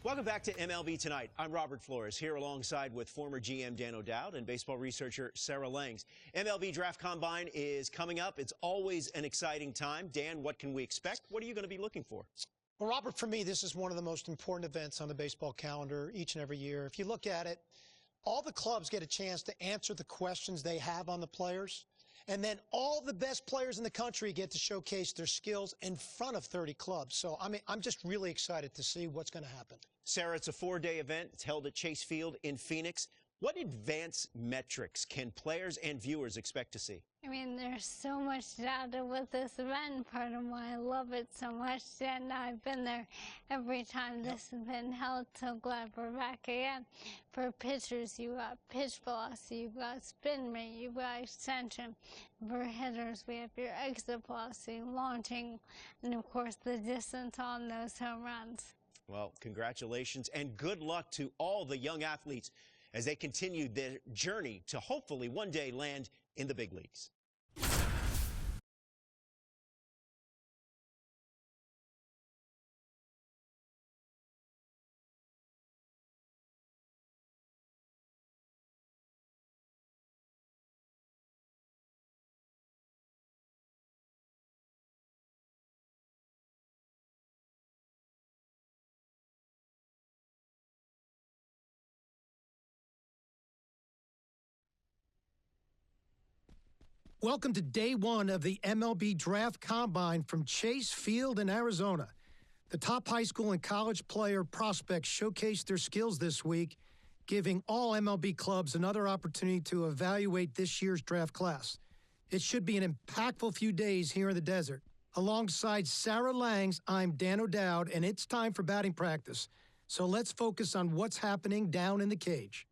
Welcome back to MLB Tonight. I'm Robert Flores, here alongside with former GM Dan O'Dowd and baseball researcher Sarah Langs. MLB Draft Combine is coming up. It's always an exciting time. Dan, what can we expect? What are you going to be looking for? Well, Robert, for me, this is one of the most important events on the baseball calendar each and every year. If you look at it, all the clubs get a chance to answer the questions they have on the players. And then all the best players in the country get to showcase their skills in front of 30 clubs. So, I'm just really excited to see what's going to happen. Sarah, it's a 4-day event. It's held at Chase Field in Phoenix. What advanced metrics can players and viewers expect to see? I mean, there's so much data with this event, part of why I love it so much, and I've been there every time this has been held, so glad we're back again. For pitchers, you got pitch velocity, you've got spin rate, you've got extension. For hitters, we have your exit velocity, launching, and of course the distance on those home runs. Well, congratulations and good luck to all the young athletes as they continue their journey to hopefully one day land in the big leagues. Welcome to day one of the MLB Draft Combine from Chase Field in Arizona. The top high school and college player prospects showcased their skills this week, giving all MLB clubs another opportunity to evaluate this year's draft class. It should be an impactful few days here in the desert. Alongside Sarah Langs, I'm Dan O'Dowd, and it's time for batting practice. So let's focus on what's happening down in the cage.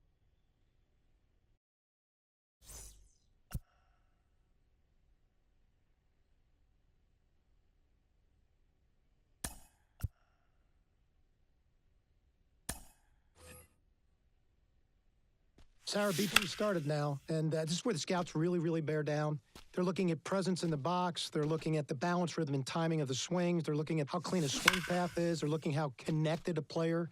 Sarah, BP started now, and this is where the scouts really bear down. They're looking at presence in the box. They're looking at the balance, rhythm, and timing of the swings. They're looking at how clean a swing path is. They're looking how connected a player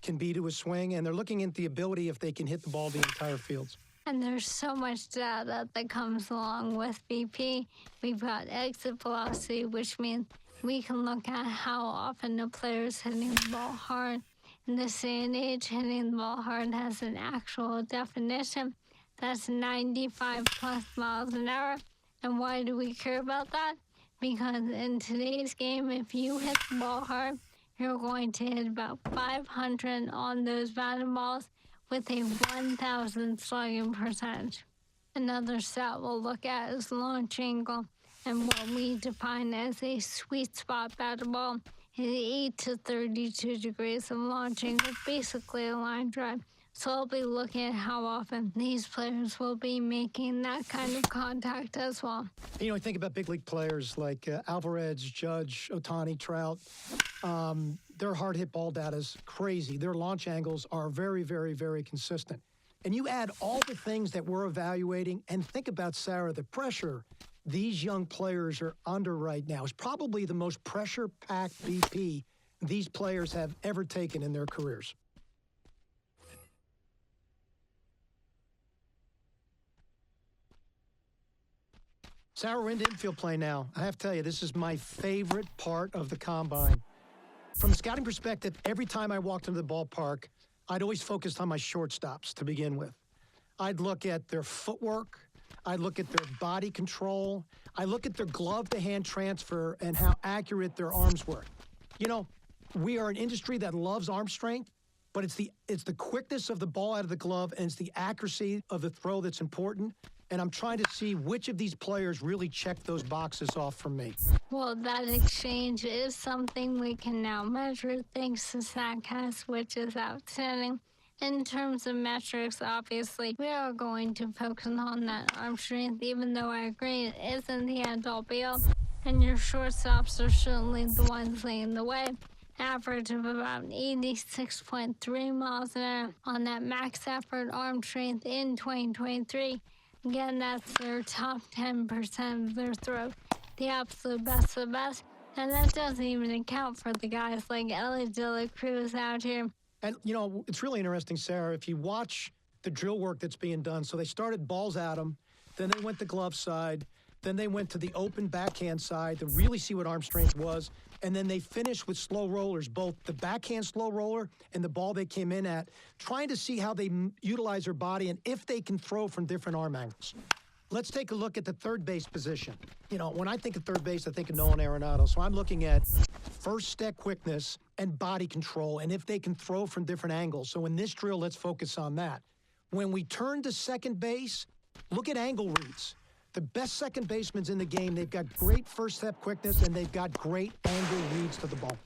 can be to a swing, and they're looking at the ability if they can hit the ball the entire field. And there's so much data that comes along with BP. We've got exit velocity, which means we can look at how often a player's hitting the ball hard. In this day and age, hitting the ball hard has an actual definition. That's 95 plus miles an hour. And why do we care about that? Because in today's game, if you hit the ball hard, you're going to hit about 500 on those batted balls with a 1,000 slugging percentage. Another stat we'll look at is launch angle, and what we define as a sweet spot batted ball is 8 to 32 degrees of launch angle, basically a line drive. So I'll be looking at how often these players will be making that kind of contact as well. You know, I think about big league players like Alvarez, Judge, Ohtani, Trout. Their hard hit ball data is crazy. Their launch angles are very consistent. And you add all the things that we're evaluating, and think about, Sarah, the pressure these young players are under right now is probably the most pressure-packed BP these players have ever taken in their careers. Sarah, we're into infield play now. I have to tell you, this is my favorite part of the combine. From a scouting perspective, every time I walked into the ballpark, I'd always focused on my shortstops to begin with. I'd look at their footwork. I'd look at their body control. I look at their glove-to-hand transfer and how accurate their arms were. You know, we are an industry that loves arm strength, but it's the quickness of the ball out of the glove and it's the accuracy of the throw that's important. And I'm trying to see which of these players really check those boxes off for me. Well, that exchange is something we can now measure thanks to StatCast, which is outstanding. In terms of metrics, obviously, we are going to focus on that arm strength, even though I agree it isn't the end-all be-all. And your shortstops are certainly the ones leading the way. Average of about 86.3 miles an hour on that max effort arm strength in 2023. Again, that's their top 10% of their throw, the absolute best of the best. And that doesn't even account for the guys like Ellie De La Cruz out here. And, you know, it's really interesting, Sarah, if you watch the drill work that's being done. So they started balls at them, then they went to glove side, then they went to the open backhand side to really see what arm strength was, and then they finished with slow rollers, both the backhand slow roller and the ball they came in at, trying to see how they utilize their body and if they can throw from different arm angles. Let's take a look at the third base position. You know, when I think of third base, I think of Nolan Arenado. So I'm looking at first step quickness and body control, and if they can throw from different angles. So in this drill, let's focus on that. When we turn to second base, look at angle reads. The best second basemen in the game, they've got great first step quickness, and they've got great angle reads to the ball.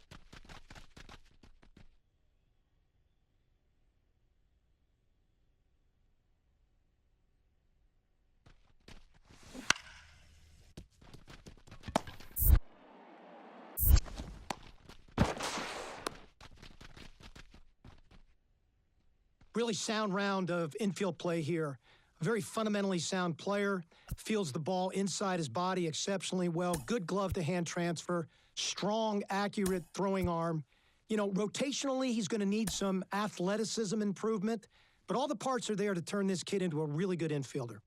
Really sound round of infield play here. A very fundamentally sound player, fields the ball inside his body exceptionally well, good glove-to-hand transfer, strong, accurate throwing arm. You know, rotationally, he's going to need some athleticism improvement, but all the parts are there to turn this kid into a really good infielder.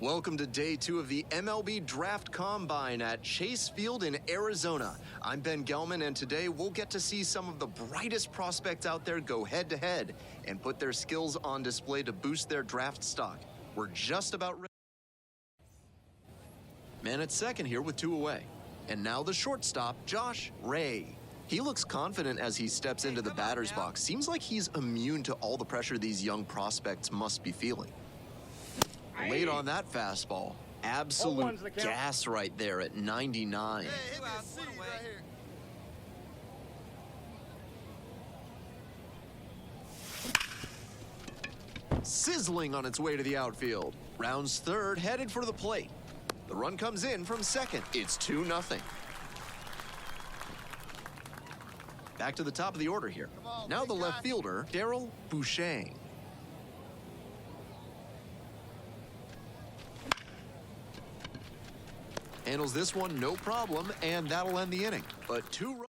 Welcome to day 2 of the MLB Draft Combine at Chase Field in Arizona. I'm Ben Gelman, and today we'll get to see some of the brightest prospects out there go head-to-head and put their skills on display to boost their draft stock. We're just about ready. Man at second here with 2 away. And now the shortstop, Josh Ray. He looks confident as he steps into the batter's box. Seems like he's immune to all the pressure these young prospects must be feeling. Late on that fastball. Absolute gas right there at 99. Sizzling on its way to the outfield. Rounds third, headed for the plate. The run comes in from second. It's 2-0. Back to the top of the order here. Now the left fielder, Daryl Bouchang. Handles this one no problem, and that'll end the inning. But 2 runs.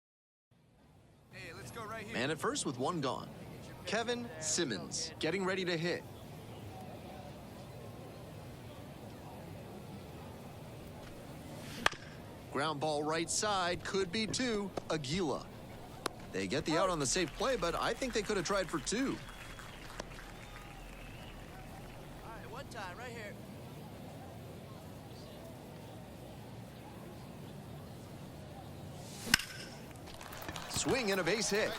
Hey, let's go right here. Man at first with 1 gone. Kevin Simmons getting ready to hit. Ground ball right side, could be 2. Aguila. They get the out on the safe play, but I think they could have tried for 2. All right, one time, right here. Swing and a base hit.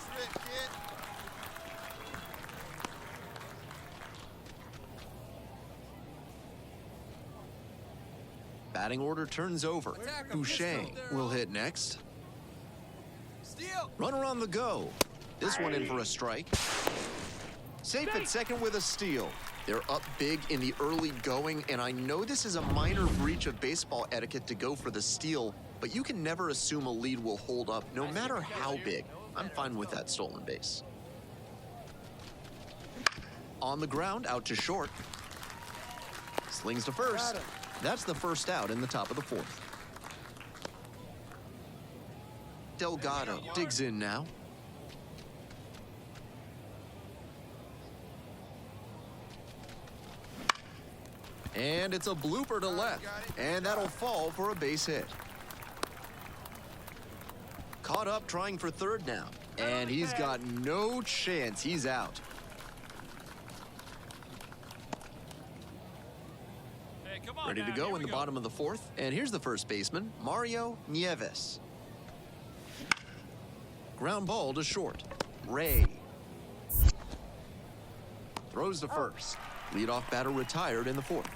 Batting order turns over. Bouchang will hit next. Runner on the go. This one in for a strike. Safe at second with a steal. They're up big in the early going, and I know this is a minor breach of baseball etiquette to go for the steal, but you can never assume a lead will hold up, no matter how big. I'm fine with that stolen base. On the ground, out to short. Slings to first. That's the first out in the top of the 4th. Delgado digs in now. And it's a blooper to left, and that'll fall for a base hit. Caught up trying for third now, and he's got no chance. He's out. Ready to go in the bottom of the 4th, and here's the first baseman, Mario Nieves. Ground ball to short. Ray throws to first. Leadoff batter retired in the 4th.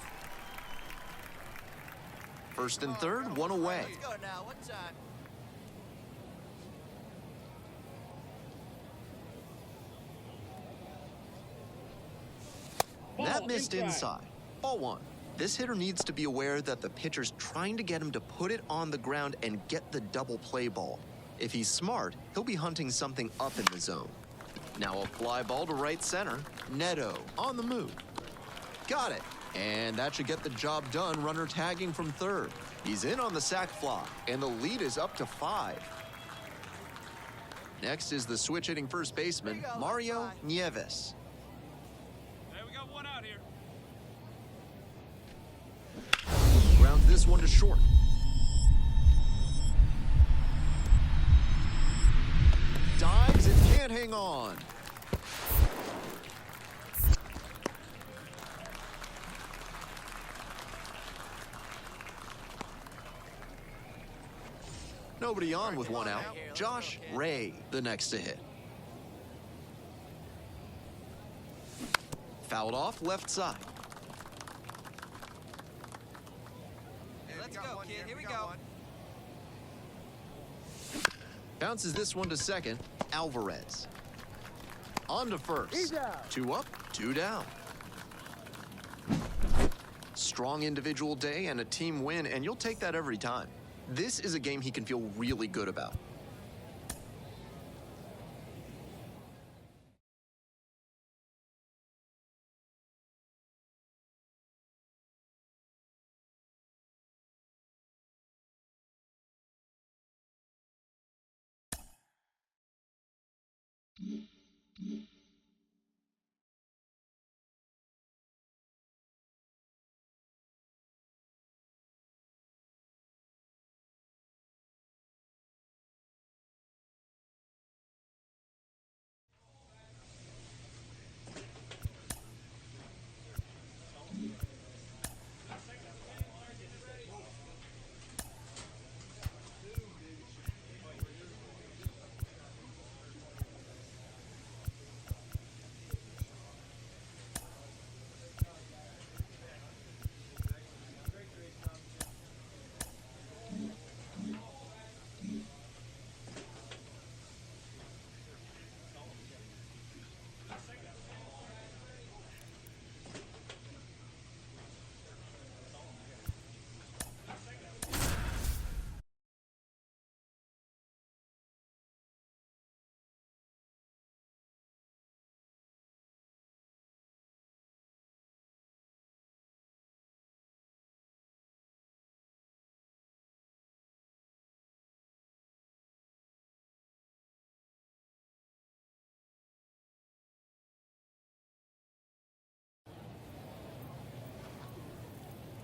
First and third, 1 away. Let's go now, one time. That missed inside. Ball 1. This hitter needs to be aware that the pitcher's trying to get him to put it on the ground and get the double play ball. If he's smart, he'll be hunting something up in the zone. Now a fly ball to right center. Neto on the move. Got it. And that should get the job done. Runner tagging from third. He's in on the sac fly, and the lead is up to 5. Next is the switch hitting first baseman, Mario Nieves. Hey, we got one out here. Grounds this one to short. Dives and can't hang on. Nobody on with 1 out. Josh Ray, the next to hit. Fouled off left side. Hey, let's go, kid. Here we go. Bounces this one to second. Alvarez. On to first. 2 up, 2 down. Strong individual day and a team win, and you'll take that every time. This is a game he can feel really good about.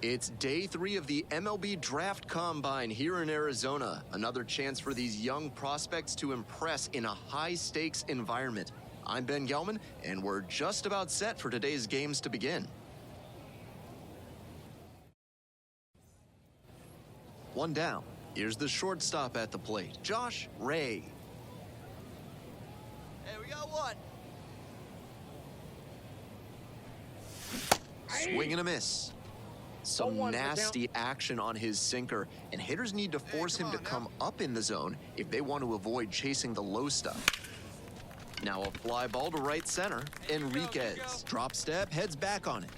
It's day 3 of the MLB Draft Combine here in Arizona. Another chance for these young prospects to impress in a high-stakes environment. I'm Ben Gelman, and we're just about set for today's games to begin. One down. Here's the shortstop at the plate, Josh Ray. Hey, we got one. Swing and a miss. Some nasty action on his sinker, and hitters need to force him to come up in the zone if they want to avoid chasing the low stuff. Now a fly ball to right center. Enriquez. Drop step, heads back on it.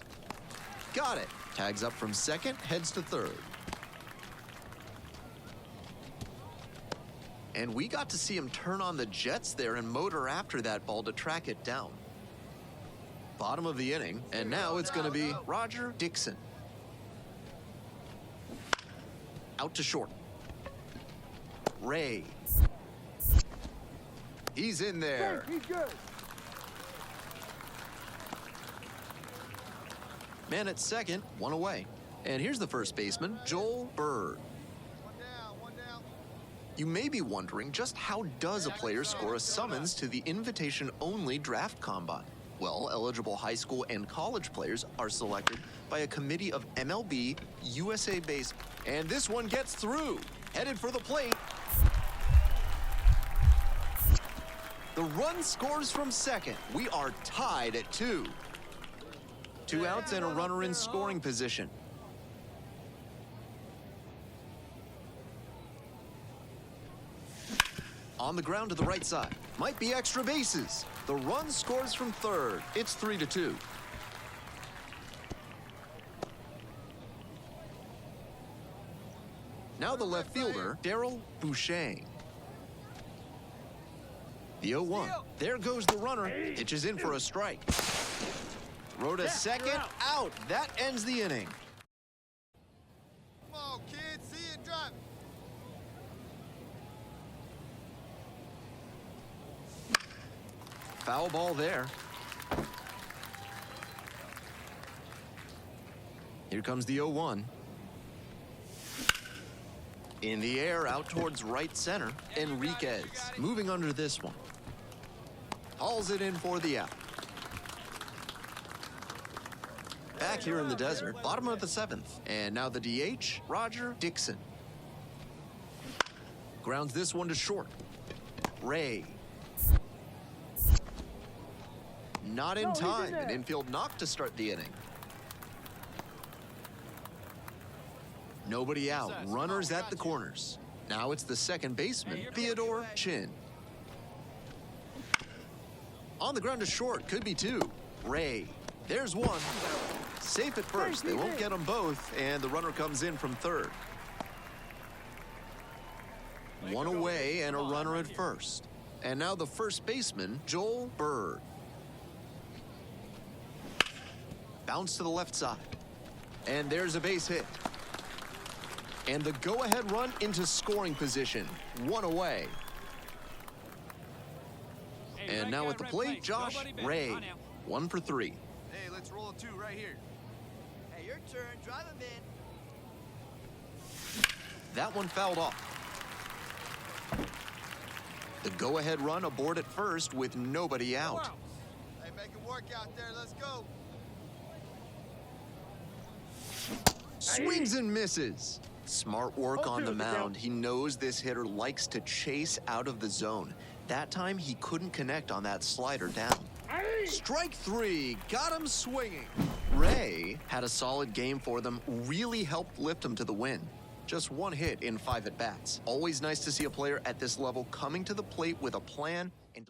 Got it. Tags up from second, heads to third. And we got to see him turn on the jets there and motor after that ball to track it down. Bottom of the inning, and now it's going to be Roger Dixon. Out to short. Ray. He's in there. He's good. Man at second, one away. And here's the first baseman, Joel Bird. One down. You may be wondering, just how does a player score a summons to the invitation-only draft combine? Well, eligible high school and college players are selected by a committee of MLB, USA based, and this one gets through. Headed for the plate. The run scores from second. We are tied at 2. 2 outs and a runner in scoring position. On the ground to the right side. Might be extra bases. The run scores from third. It's 3-2. Now the left fielder, Darryl Boucher. The 0-1. There goes the runner. Pitches in for a strike. Throw to second, out. That ends the inning. Come on, kids. See it drop. Foul ball there. Here comes the 0-1. In the air, out towards right center, Enriquez. Moving under this one. Hauls it in for the out. Back here in the desert, bottom of the 7th. And now the DH, Roger Dixon. Grounds this one to short. Ray. Not in time. An infield knock to start the inning. Nobody out. Runners at the corners. Now it's the second baseman, Theodore Chin. On the ground to short. Could be 2. Ray. There's one. Safe at first. They won't get them both, and the runner comes in from third. One away and a runner at first. And now the first baseman, Joel Bird. Bounce to the left side. And there's a base hit. And the go-ahead run into scoring position. One away. And now at the plate, Josh Ray. 1 for 3. Hey, let's roll a 2 right here. Hey, your turn. Drive him in. That one fouled off. The go-ahead run aboard at first with nobody out. Hey, make it work out there. Let's go. Swings and misses. Smart work on the mound. He knows this hitter likes to chase out of the zone. That time, he couldn't connect on that slider down. Strike 3. Got him swinging. Ray had a solid game for them. Really helped lift him to the win. Just 1 hit in 5 at-bats. Always nice to see a player at this level coming to the plate with a plan and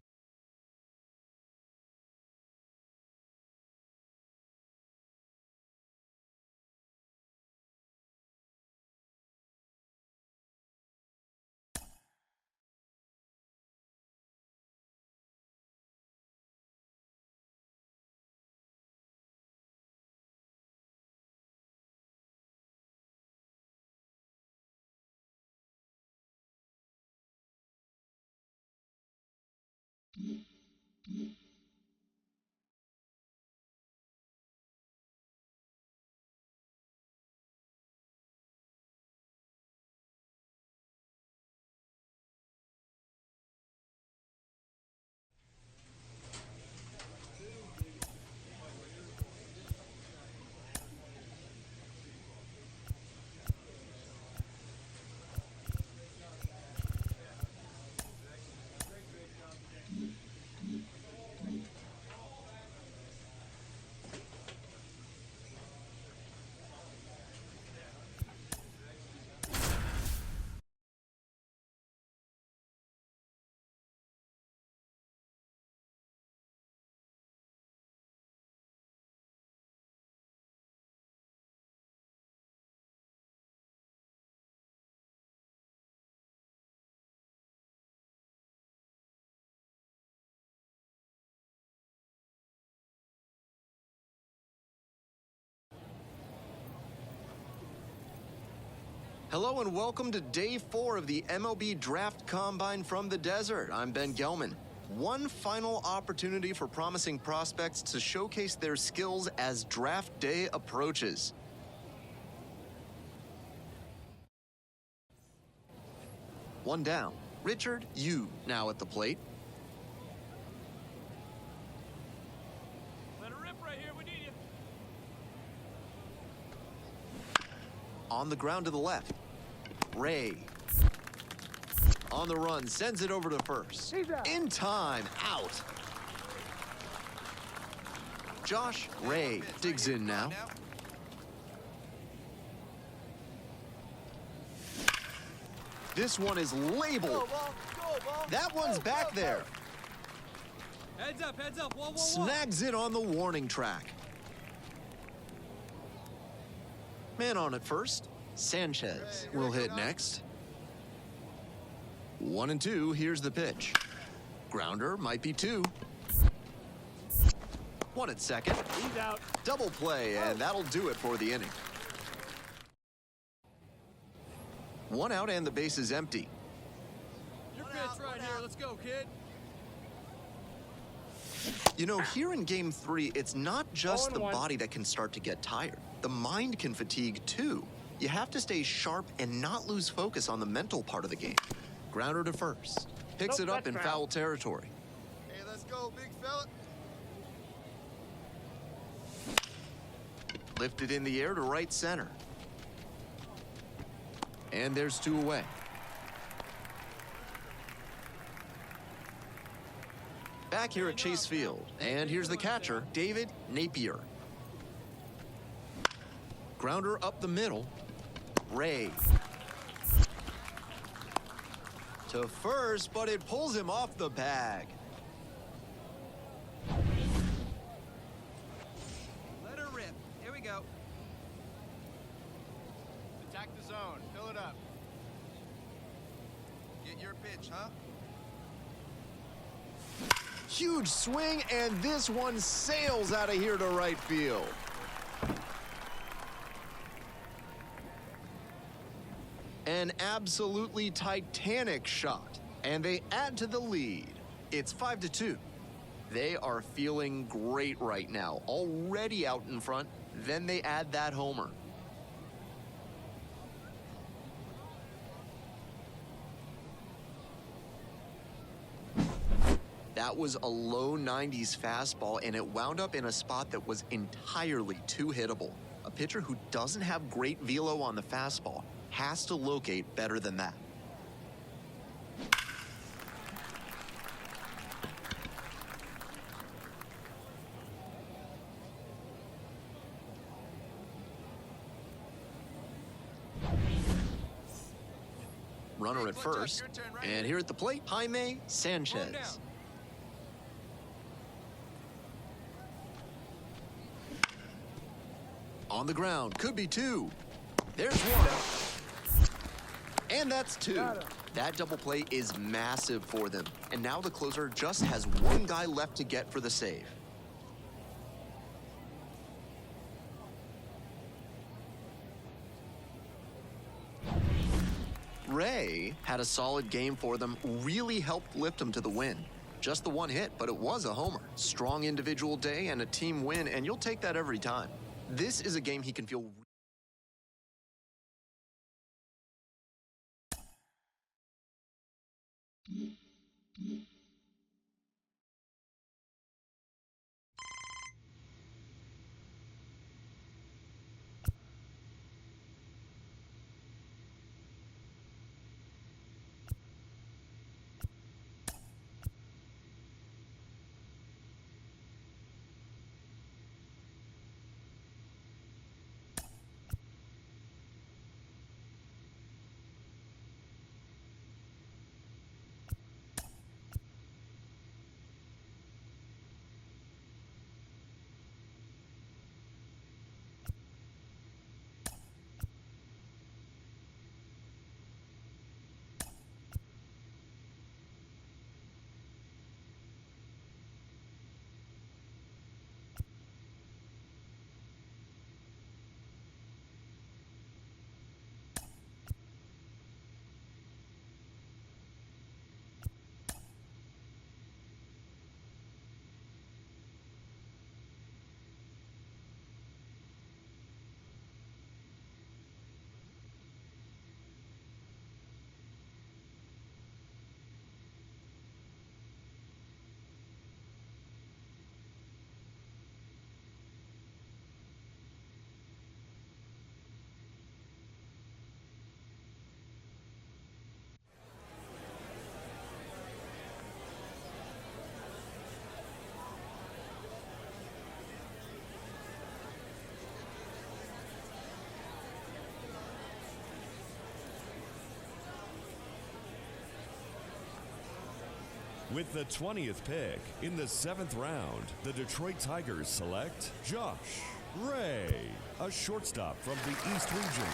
Hello and welcome to Day 4 of the MLB Draft Combine from the Desert. I'm Ben Gelman. One final opportunity for promising prospects to showcase their skills as draft day approaches. One down. Richard Yu now at the plate. Let her rip right here. We need you. On the ground to the left. Ray. On the run, sends it over to first. In time, out. Josh Ray digs in now. This one is labeled. Go, ball. Go, ball. That one's Go, back go, there. Heads up, heads up. Whoa, whoa, whoa. Snags it on the warning track. Man on at first. Sanchez will hit next. 1-2, here's the pitch. Grounder might be 2. 1 at second. He's out. Double play, and that'll do it for the inning. 1 out and the base is empty. Your pitch right here. Let's go, kid. You know, here in Game 3, it's not just the body that can start to get tired. The mind can fatigue, too. You have to stay sharp and not lose focus on the mental part of the game. Grounder to first. Picks it up in foul territory. Hey, let's go, big fella. Lifted in the air to right center. And there's 2 away. Back here at Chase Field. And here's the catcher, David Napier. Grounder up the middle. Ray. To first, but it pulls him off the bag. Let her rip. Here we go. Attack the zone. Fill it up. Get your pitch, huh? Huge swing, and this one sails out of here to right field. An absolutely titanic shot, and they add to the lead. It's 5-2. They are feeling great right now, already out in front. Then they add that homer. That was a low 90s fastball, and it wound up in a spot that was entirely too hittable. A pitcher who doesn't have great velo on the fastball has to locate better than that. Runner at first, and here at the plate, Jaime Sanchez. On the ground, could be 2. There's 1. And that's 2. That double play is massive for them. And now the closer just has 1 guy left to get for the save. Ray had a solid game for them, really helped lift them to the win. Just the 1 hit, but it was a homer. Strong individual day and a team win, and you'll take that every time. This is a game he can feel. With the 20th pick in the 7th round, the Detroit Tigers select Josh Ray, a shortstop from the East Region.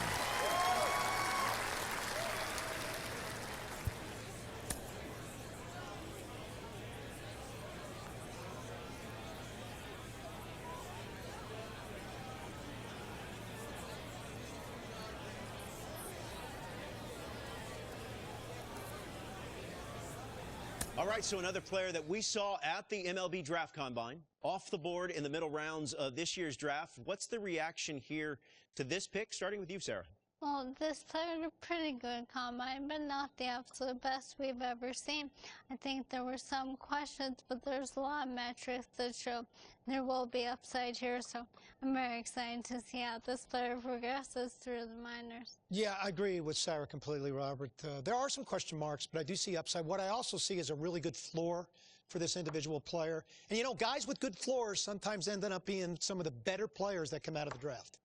All right, so another player that we saw at the MLB Draft Combine, off the board in the middle rounds of this year's draft. What's the reaction here to this pick, starting with you, Sarah? Well, this player had a pretty good combine, but not the absolute best we've ever seen. I think there were some questions, but there's a lot of metrics that show there will be upside here, so I'm very excited to see how this player progresses through the minors. Yeah, I agree with Sarah completely, Robert. There are some question marks, but I do see upside. What I also see is a really good floor for this individual player. And, you know, guys with good floors sometimes end up being some of the better players that come out of the draft.